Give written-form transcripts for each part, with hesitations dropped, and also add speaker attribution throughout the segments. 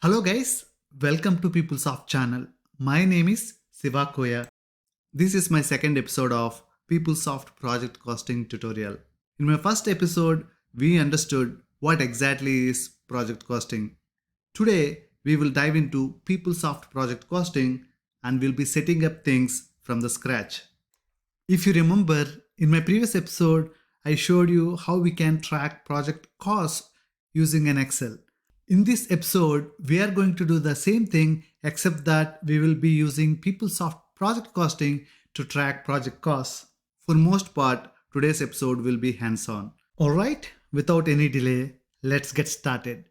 Speaker 1: Hello guys, welcome to PeopleSoft channel. My name is Siva Koya. This is my second episode of PeopleSoft project costing tutorial. In my first episode, we understood what exactly is project costing. Today, we will dive into PeopleSoft project costing and we'll be setting up things from the scratch. If you remember, in my previous episode, I showed you how we can track project costs using an Excel. In this episode, we are going to do the same thing except that we will be using PeopleSoft project costing to track project costs. For most part, today's episode will be hands-on. Alright, without any delay, let's get started.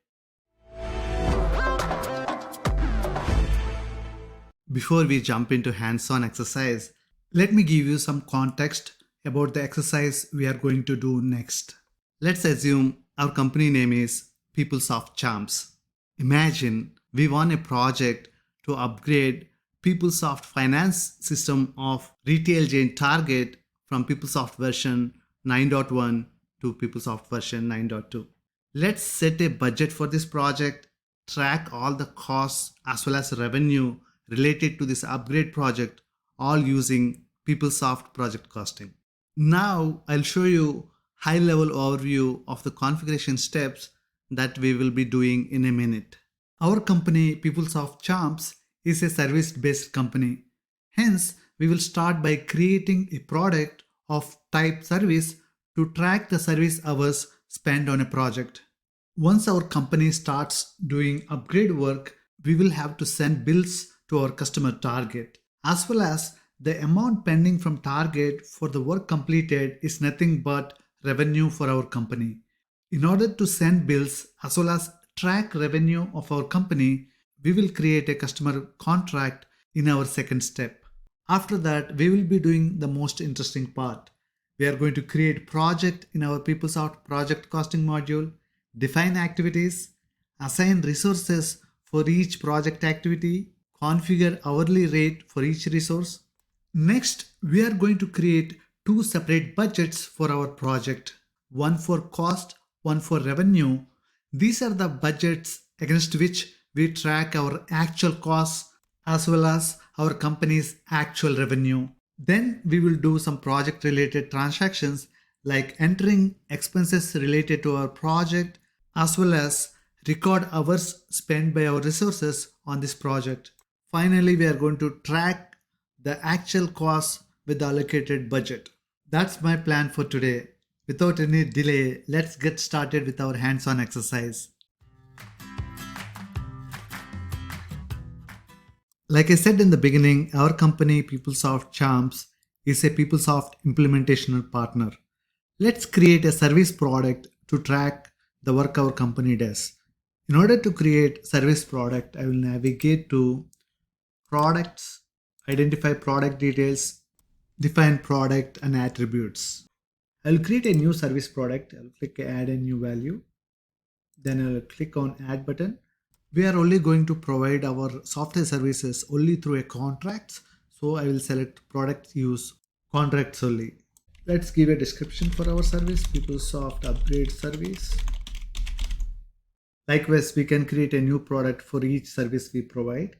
Speaker 1: Before we jump into hands-on exercise, let me give you some context about the exercise we are going to do next. Let's assume our company name is PeopleSoft Champs. Imagine we won a project to upgrade PeopleSoft finance system of retail chain Target from PeopleSoft version 9.1 to PeopleSoft version 9.2. Let's set a budget for this project, track all the costs as well as revenue related to this upgrade project, all using PeopleSoft project costing. Now I'll show you high-level overview of the configuration steps that we will be doing in a minute. Our company, PeopleSoft Champs, is a service-based company. Hence, we will start by creating a product of type service to track the service hours spent on a project. Once our company starts doing upgrade work, we will have to send bills to our customer Target, as well as the amount pending from Target for the work completed is nothing but revenue for our company. In order to send bills as well as track revenue of our company, we will create a customer contract in our second step. After that, we will be doing the most interesting part. We are going to create project in our PeopleSoft project costing module, define activities, assign resources for each project activity, configure hourly rate for each resource. Next, we are going to create two separate budgets for our project, one for cost, one for revenue. These are the budgets against which we track our actual costs as well as our company's actual revenue. Then we will do some project related transactions like entering expenses related to our project as well as record hours spent by our resources on this project. Finally, we are going to track the actual costs with the allocated budget. That's my plan for today. Without any delay, let's get started with our hands-on exercise. Like I said in the beginning, our company PeopleSoft Champs is a PeopleSoft implementation partner. Let's create a service product to track the work our company does. In order to create service product, I will navigate to products, identify product details, define product and attributes. I'll create a new service product. I'll click add a new value. Then I'll click on add button. We are only going to provide our software services only through a contract. So I will select product use contracts only. Let's give a description for our service, PeopleSoft upgrade service. Likewise, we can create a new product for each service we provide.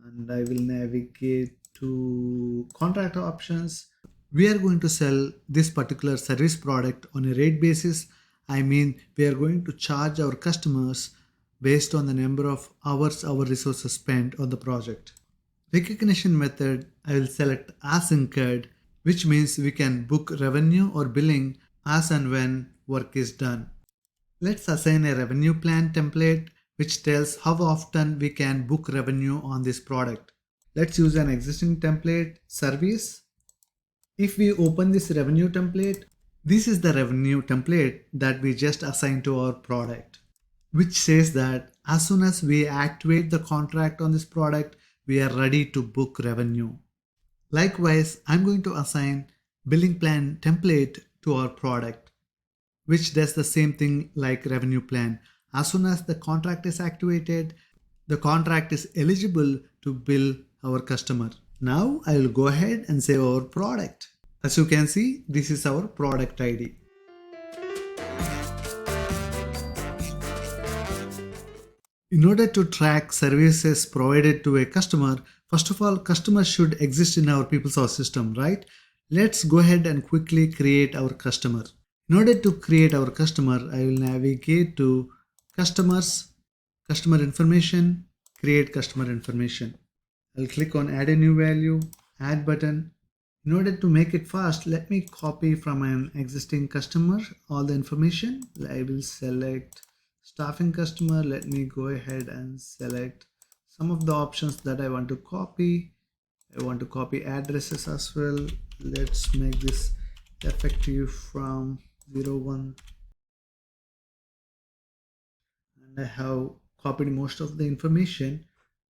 Speaker 1: And I will navigate to contract options. We are going to sell this particular service product on a rate basis. I mean, we are going to charge our customers based on the number of hours our resources spent on the project. Recognition method, I will select as incurred, which means we can book revenue or billing as and when work is done. Let's assign a revenue plan template which tells how often we can book revenue on this product. Let's use an existing template, service. If we open this revenue template, this is the revenue template that we just assigned to our product, which says that as soon as we activate the contract on this product, we are ready to book revenue. Likewise, I'm going to assign billing plan template to our product, which does the same thing like revenue plan. As soon as the contract is activated, the contract is eligible to bill our customer. Now I will go ahead and save our product. As you can see, this is our product ID. In order to track services provided to a customer, first of all, customers should exist in our PeopleSoft system, right? Let's go ahead and quickly create our customer. In order to create our customer, I will navigate to customers, customer information, create customer information. I'll click on add a new value, add button. In order to make it fast, let me copy from an existing customer all the information. I will select staffing customer. Let me go ahead and select some of the options that I want to copy. I want to copy addresses as well. Let's make this effective from 01. And I have copied most of the information.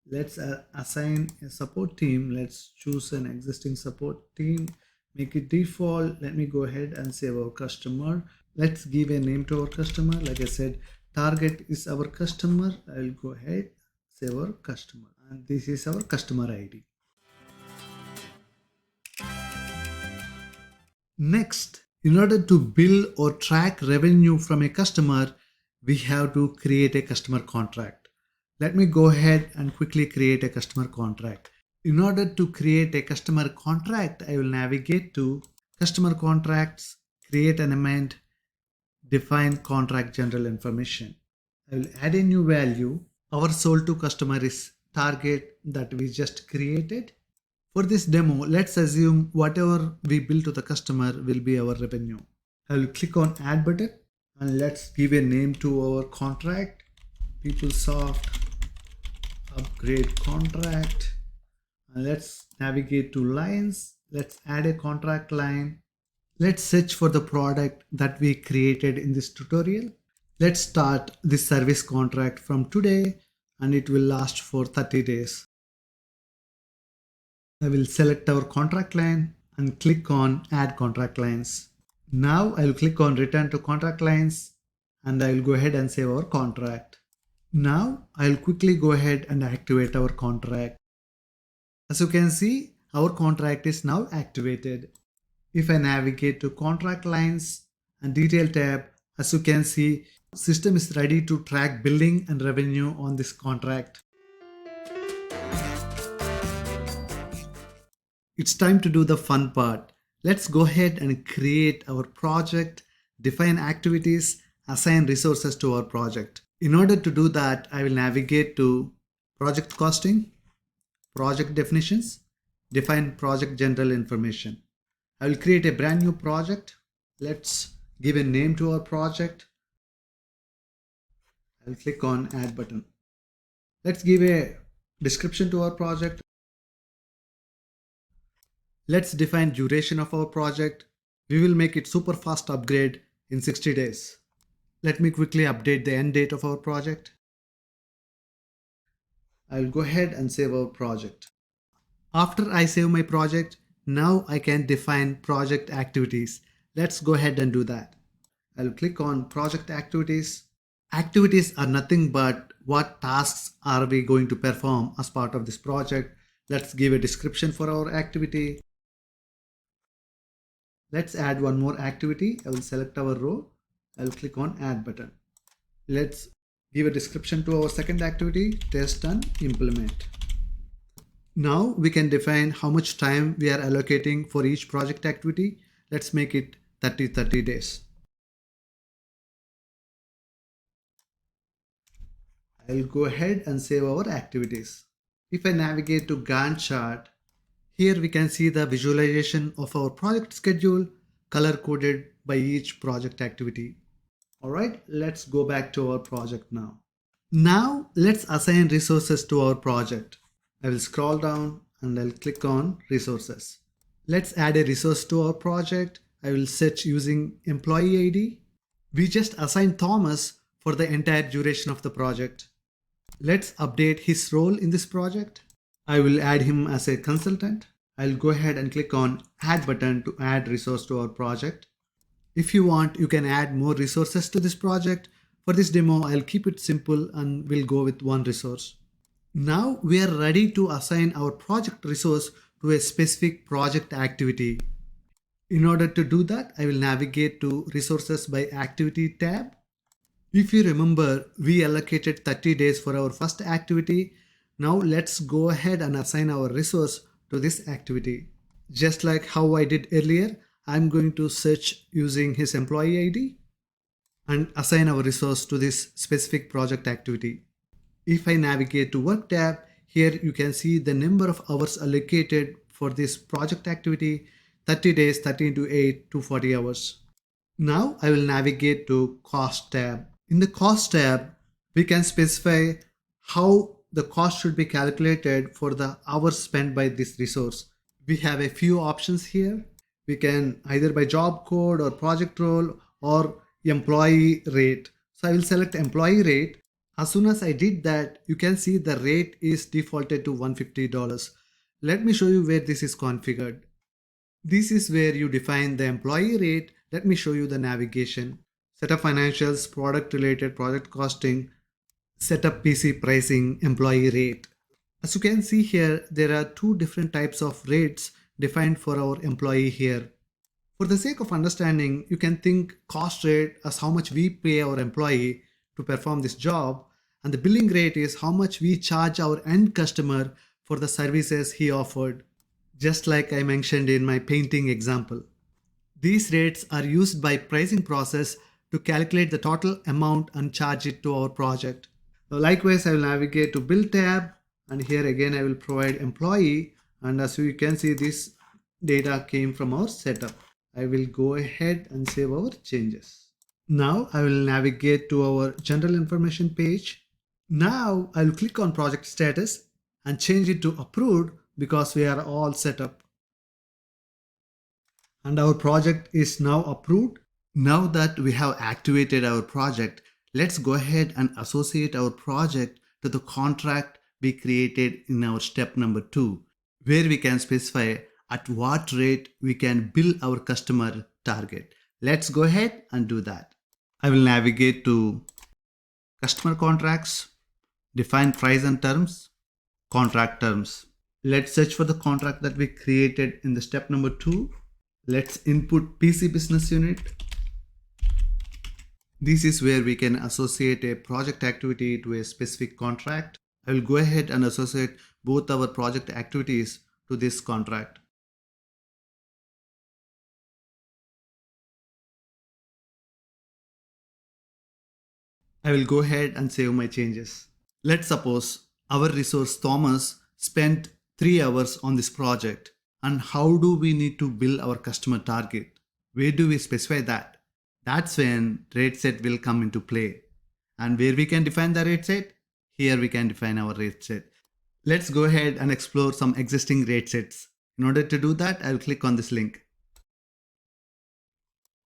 Speaker 1: Let's assign a support team. Let's choose an existing support team, make it default. Let me go ahead and save our customer. Let's give a name to our customer. Like I said, target is our customer. I'll go ahead, save our customer, and this is our customer ID. Next, in order to bill or track revenue from a customer, we have to create a customer contract. Let me go ahead and quickly create a customer contract. In order to create a customer contract, I will navigate to customer contracts, create an amend, define contract general information. I will add a new value. Our sold to customer is target that we just created. For this demo, let's assume whatever we bill to the customer will be our revenue. I will click on add button and let's give a name to our contract, PeopleSoft upgrade contract. And let's navigate to lines. Let's add a contract line. Let's search for the product that we created in this tutorial. Let's start this service contract from today and it will last for 30 days. I will select our contract line and click on add contract lines. Now I will click on return to contract lines and I will go ahead and save our contract. Now I will quickly go ahead and activate our contract. As you can see, our contract is now activated. If I navigate to contract lines and detail tab, as you can see, system is ready to track billing and revenue on this contract. It's time to do the fun part. Let's go ahead and create our project, define activities, assign resources to our project. In order to do that, I will navigate to project costing, project definitions, define project general information. I will create a brand new project. Let's give a name to our project. I'll click on add button. Let's give a description to our project. Let's define duration of our project. We will make it super fast upgrade in 60 days. Let me quickly update the end date of our project. I'll go ahead and save our project. After I save my project, now I can define project activities. Let's go ahead and do that. I'll click on project activities. Activities are nothing but what tasks are we going to perform as part of this project. Let's give a description for our activity. Let's add one more activity. I will select our row. I'll click on add button. Let's give a description to our second activity, test and implement. Now we can define how much time we are allocating for each project activity. Let's make it 30 days. I'll go ahead and save our activities. If I navigate to Gantt chart, here we can see the visualization of our project schedule color coded by each project activity. Alright, let's go back to our project now. Now let's assign resources to our project. I will scroll down and I'll click on resources. Let's add a resource to our project. I will search using employee ID. We just assigned Thomas for the entire duration of the project. Let's update his role in this project. I will add him as a consultant. I'll go ahead and click on add button to add resource to our project. If you want, you can add more resources to this project. For this demo, I'll keep it simple and we'll go with one resource. Now we are ready to assign our project resource to a specific project activity. In order to do that, I will navigate to resources by activity tab. If you remember, we allocated 30 days for our first activity. Now let's go ahead and assign our resource to this activity. Just like how I did earlier, I'm going to search using his employee ID and assign our resource to this specific project activity. If I navigate to work tab, here you can see the number of hours allocated for this project activity, 30 days, 30 into 8, 240 hours. Now I will navigate to cost tab. In the cost tab, we can specify how the cost should be calculated for the hours spent by this resource. We have a few options here. We can either by job code or project role or employee rate. So I will select employee rate. As soon as I did that, you can see the rate is defaulted to $150. Let me show you where this is configured. This is where you define the employee rate. Let me show you the navigation. Setup financials, product related, project costing, setup PC pricing, employee rate. As you can see here, there are two different types of rates defined for our employee here. For the sake of understanding, you can think cost rate as how much we pay our employee to perform this job, and the billing rate is how much we charge our end customer for the services he offered, just like I mentioned in my painting example. These rates are used by pricing process to calculate the total amount and charge it to our project. Now, likewise, I will navigate to Bill tab, and here again I will provide employee, and as you can see, this data came from our setup. I will go ahead and save our changes. Now I will navigate to our general information page. Now I will click on project status and change it to approved because we are all set up. And our project is now approved. Now that we have activated our project, let's go ahead and associate our project to the contract we created in our step number 2, where we can specify at what rate we can bill our customer target. Let's go ahead and do that. I will navigate to customer contracts, define price and terms, contract terms. Let's search for the contract that we created in the step number 2. Let's input PC business unit. This is where we can associate a project activity to a specific contract. I will go ahead and associate both our project activities to this contract. I will go ahead and save my changes. Let's suppose our resource Thomas spent 3 hours on this project. And how do we need to bill our customer target? Where do we specify that? That's when rate set will come into play. And where we can define the rate set? Here we can define our rate set. Let's go ahead and explore some existing rate sets. In order to do that, I'll click on this link.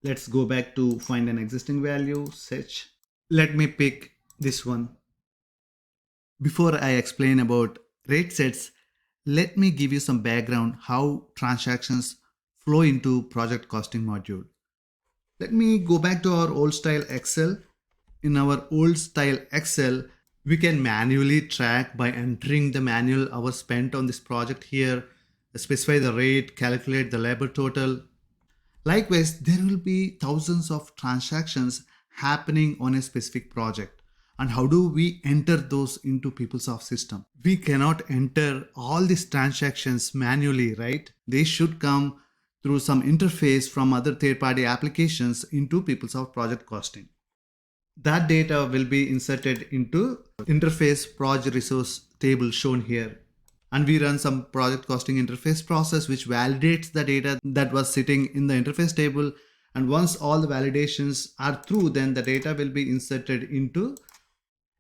Speaker 1: Let's go back to find an existing value, search. Let me pick this one. Before I explain about rate sets, let me give you some background how transactions flow into project costing module. Let me go back to our old style Excel. In our old style Excel, we can manually track by entering the manual hours spent on this project here, specify the rate, calculate the labor total. Likewise, there will be thousands of transactions happening on a specific project. And how do we enter those into PeopleSoft system? We cannot enter all these transactions manually, right? They should come through some interface from other third-party applications into PeopleSoft project costing. That data will be inserted into interface project resource table shown here. And we run some project costing interface process which validates the data that was sitting in the interface table. And once all the validations are through, then the data will be inserted into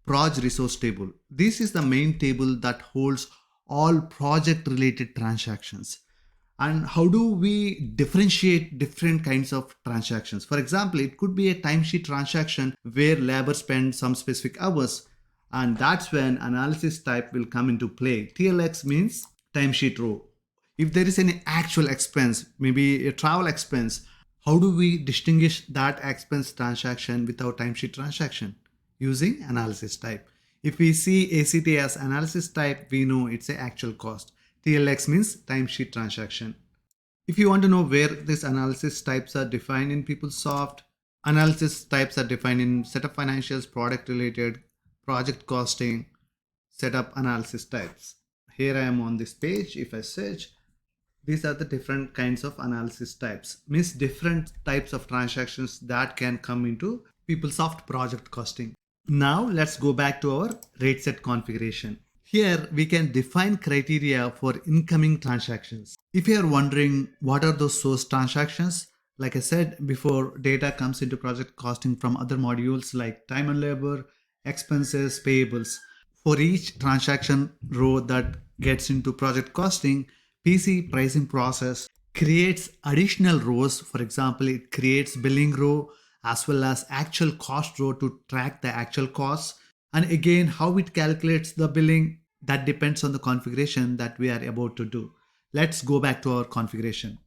Speaker 1: Proj resource table. This is the main table that holds all project related transactions. And how do we differentiate different kinds of transactions? For example, it could be a timesheet transaction where labor spends some specific hours, and that's when analysis type will come into play. TLX means timesheet row. If there is any actual expense, maybe a travel expense, how do we distinguish that expense transaction with our timesheet transaction? Using analysis type. If we see ACT as analysis type, we know it's an actual cost. TLX means timesheet transaction. If you want to know where these analysis types are defined in PeopleSoft, Analysis types are defined in setup financials, product related, project costing, setup analysis types. Here I am on this page. If I search, these are the different kinds of analysis types, means different types of transactions that can come into PeopleSoft project costing. Now let's go back to our rate set configuration. Here we can define criteria for incoming transactions. If you are wondering what are those source transactions, like I said before, data comes into project costing from other modules like time and labor, expenses, payables. For each transaction row that gets into project costing, PC pricing process creates additional rows. For example, it creates billing row as well as actual cost row to track the actual costs. And again, how it calculates the billing, that depends on the configuration that we are about to do. Let's go back to our configuration.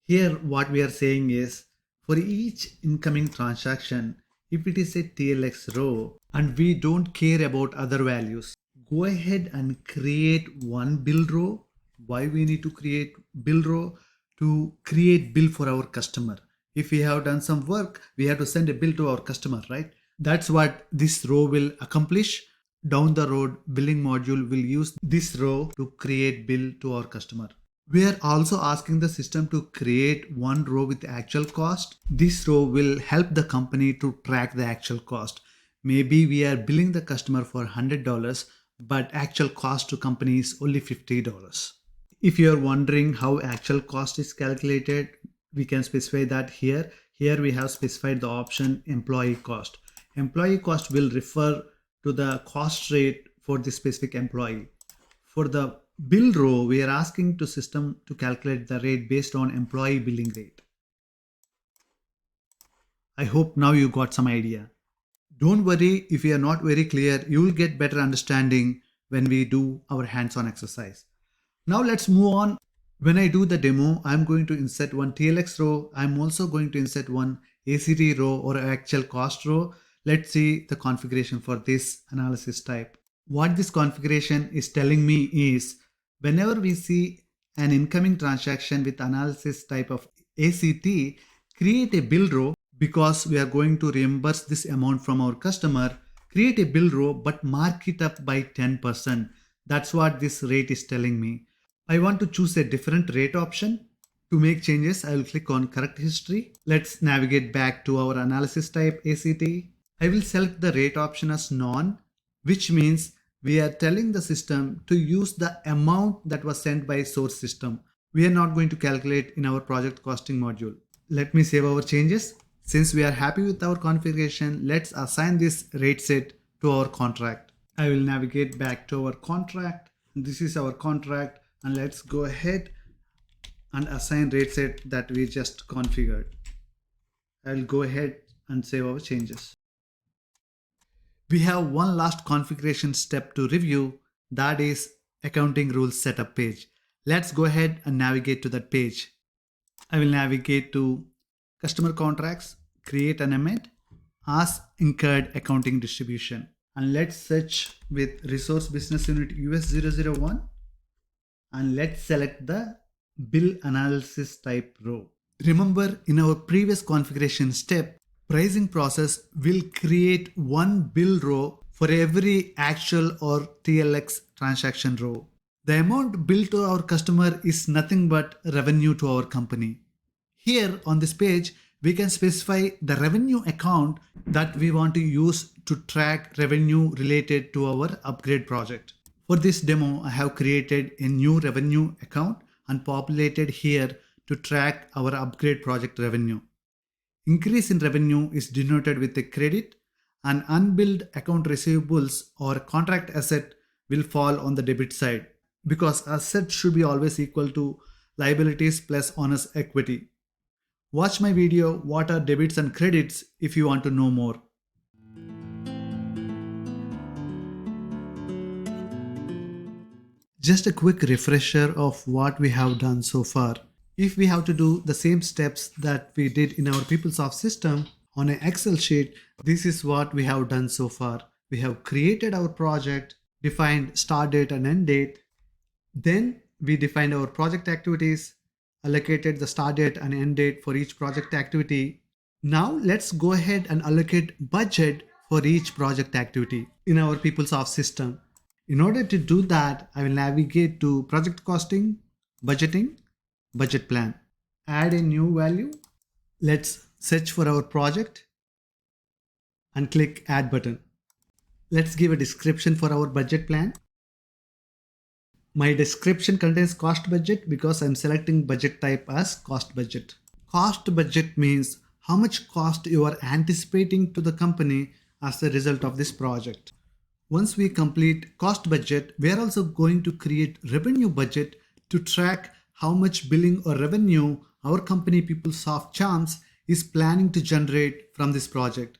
Speaker 1: Here, what we are saying is for each incoming transaction, if it is a TLX row and we don't care about other values, go ahead and create one bill row. Why we need to create bill row? To create bill for our customer. If we have done some work, we have to send a bill to our customer, right? That's what this row will accomplish. Down the road, billing module will use this row to create bill to our customer. We are also asking the system to create one row with actual cost. This row will help the company to track the actual cost. Maybe we are billing the customer for $100, but actual cost to company is only $50. If you are wondering how actual cost is calculated, we can specify that here. Here we have specified the option employee cost. Employee cost will refer to the cost rate for the specific employee. For the bill row, we are asking to system to calculate the rate based on employee billing rate. I hope now you got some idea. Don't worry if you are not very clear, you will get better understanding when we do our hands-on exercise. Now let's move on. When I do the demo, I'm going to insert one TLX row. I'm also going to insert one ACT row or actual cost row. Let's see the configuration for this analysis type. What this configuration is telling me is whenever we see an incoming transaction with analysis type of ACT, create a bill row because we are going to reimburse this amount from our customer. Create a bill row but mark it up by 10%. That's what this rate is telling me. I want to choose a different rate option. To make changes, I will click on correct history. Let's navigate back to our analysis type ACT. I will select the rate option as none, which means we are telling the system to use the amount that was sent by source system. We are not going to calculate in our project costing module. Let me save our changes. Since we are happy with our configuration, let's assign this rate set to our contract. I will navigate back to our contract. This is our contract, and let's go ahead and assign rate set that we just configured. I'll go ahead and save our changes. We have one last configuration step to review, that is accounting rules setup page. Let's go ahead and navigate to that page. I will navigate to customer contracts, create an amendment, ask incurred accounting distribution, and let's search with resource business unit US001 and let's select the bill analysis type row. Remember, in our previous configuration step, pricing process will create one bill row for every actual or TLX transaction row. The amount billed to our customer is nothing but revenue to our company. Here on this page, we can specify the revenue account that we want to use to track revenue related to our upgrade project. For this demo, I have created a new revenue account and populated here to track our upgrade project revenue. Increase in revenue is denoted with a credit, and unbilled account receivables or contract asset will fall on the debit side because assets should be always equal to liabilities plus honest equity. Watch my video what are debits and credits if you want to know more. Just a quick refresher of what we have done so far. If we have to do the same steps that we did in our PeopleSoft system on an Excel sheet, this is what we have done so far. We have created our project, defined start date and end date. Then we defined our project activities, allocated the start date and end date for each project activity. Now let's go ahead and allocate budget for each project activity in our PeopleSoft system. In order to do that, I will navigate to project costing, budgeting, budget plan. Add a new value. Let's search for our project and click add button. Let's give a description for our budget plan. My description contains cost budget because I'm selecting budget type as cost budget. Cost budget means how much cost you are anticipating to the company as a result of this project. Once we complete cost budget, we are also going to create revenue budget to track how much billing or revenue our company PeopleSoft Charms is planning to generate from this project.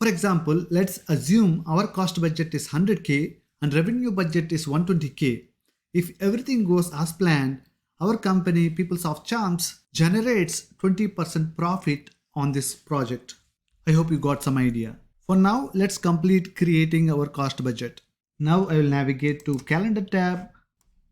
Speaker 1: For example, let's assume our cost budget is 100k and revenue budget is 120k. If everything goes as planned, our company PeopleSoft Charms generates 20% profit on this project. I hope you got some idea. For now, let's complete creating our cost budget. Now I will navigate to calendar tab.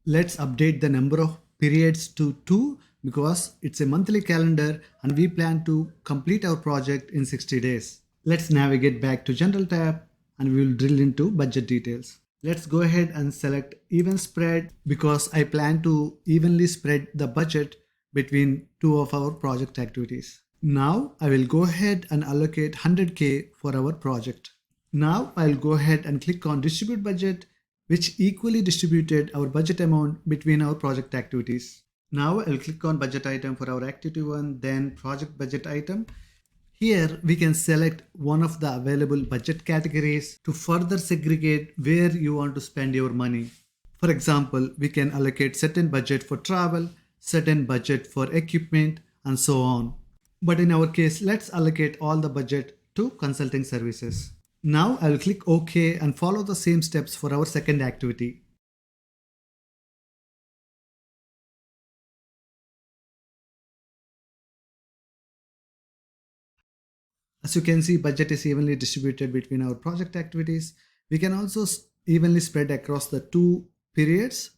Speaker 1: Let's update the number of periods to 2 because it's a monthly calendar and we plan to complete our project in 60 days. Let's navigate back to general tab and we will drill into budget details. Let's go ahead and select even spread because I plan to evenly spread the budget between two of our project activities. Now I will go ahead and allocate 100k for our project. Now I'll go ahead and click on distribute budget, which equally distributed our budget amount between our project activities. Now I'll click on budget item for our activity 1, then project budget item. Here we can select one of the available budget categories to further segregate where you want to spend your money. For example, we can allocate certain budget for travel, certain budget for equipment, and so on. But in our case, let's allocate all the budget to consulting services. Now I'll click OK and follow the same steps for our second activity. As you can see, budget is evenly distributed between our project activities. We can also evenly spread across the 2 periods.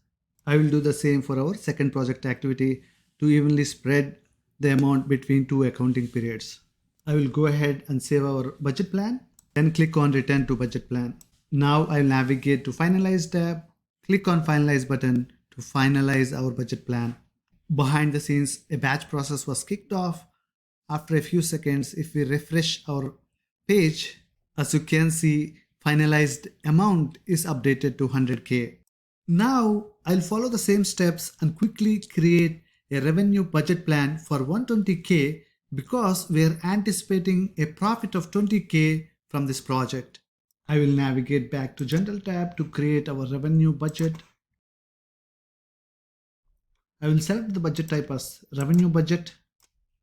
Speaker 1: I will do the same for our second project activity to evenly spread the amount between 2 accounting periods. I will go ahead and save our budget plan, then click on return to budget plan. Now I will navigate to finalize tab, click on finalize button to finalize our budget plan. Behind the scenes, a batch process was kicked off. After a few seconds, if we refresh our page, as you can see, finalized amount is updated to 100k. Now I'll follow the same steps and quickly create a revenue budget plan for 120k because we are anticipating a profit of 20k from this project. I will navigate back to General tab to create our revenue budget. I will select the budget type as revenue budget.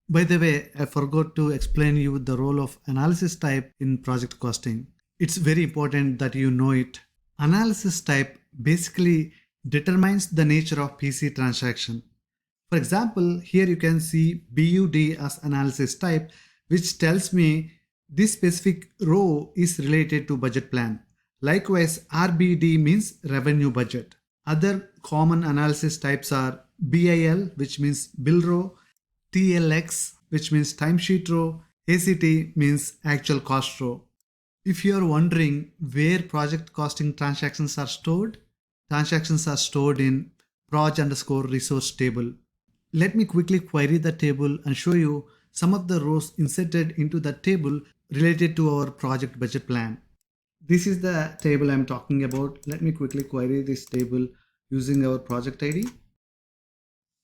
Speaker 1: By the way, I forgot to explain you the role of analysis type in project costing. It's very important that you know it. Analysis type basically determines the nature of PC transaction. For example, here you can see BUD as analysis type, which tells me this specific row is related to budget plan. Likewise, RBD means revenue budget. Other common analysis types are BIL, which means bill row, TLX, which means timesheet row, ACT means actual cost row. If you are wondering where project costing transactions are stored in proj_resource table. Let me quickly query the table and show you some of the rows inserted into the table related to our project budget plan. This is the table I'm talking about. Let me quickly query this table using our project ID.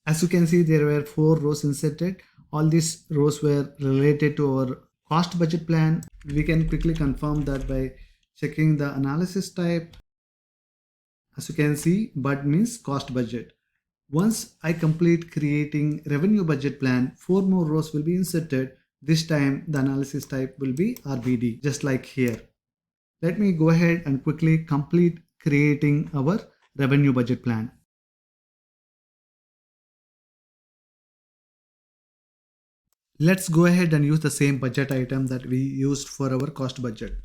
Speaker 1: As you can see, there were 4 rows inserted. All these rows were related to our cost budget plan. We can quickly confirm that by checking the analysis type. As you can see, BUD means cost budget. Once I complete creating revenue budget plan, 4 more rows will be inserted. This time the analysis type will be RBD, just like here. Let me go ahead and quickly complete creating our revenue budget plan. Let's go ahead and use the same budget item that we used for our cost budget.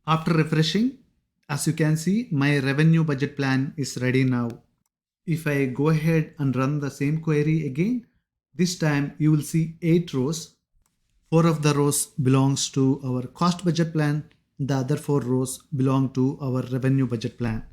Speaker 1: After refreshing, as you can see, my revenue budget plan is ready now. If I go ahead and run the same query again, this time you will see 8 rows. 4 of the rows belongs to our cost budget plan. The other 4 rows belong to our revenue budget plan.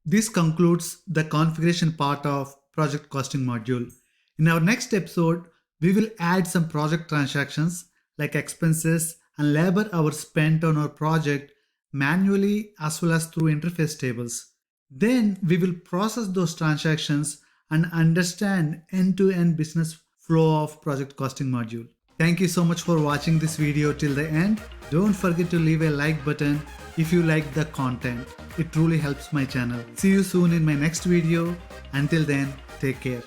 Speaker 1: This concludes the configuration part of project costing module. In our next episode, we will add some project transactions like expenses and labor hours spent on our project manually as well as through interface tables. Then we will process those transactions and understand end-to-end business flow of project costing module. Thank you so much for watching this video till the end. Don't forget to leave a like button if you like the content. It truly helps my channel. See you soon in my next video. Until then, take care.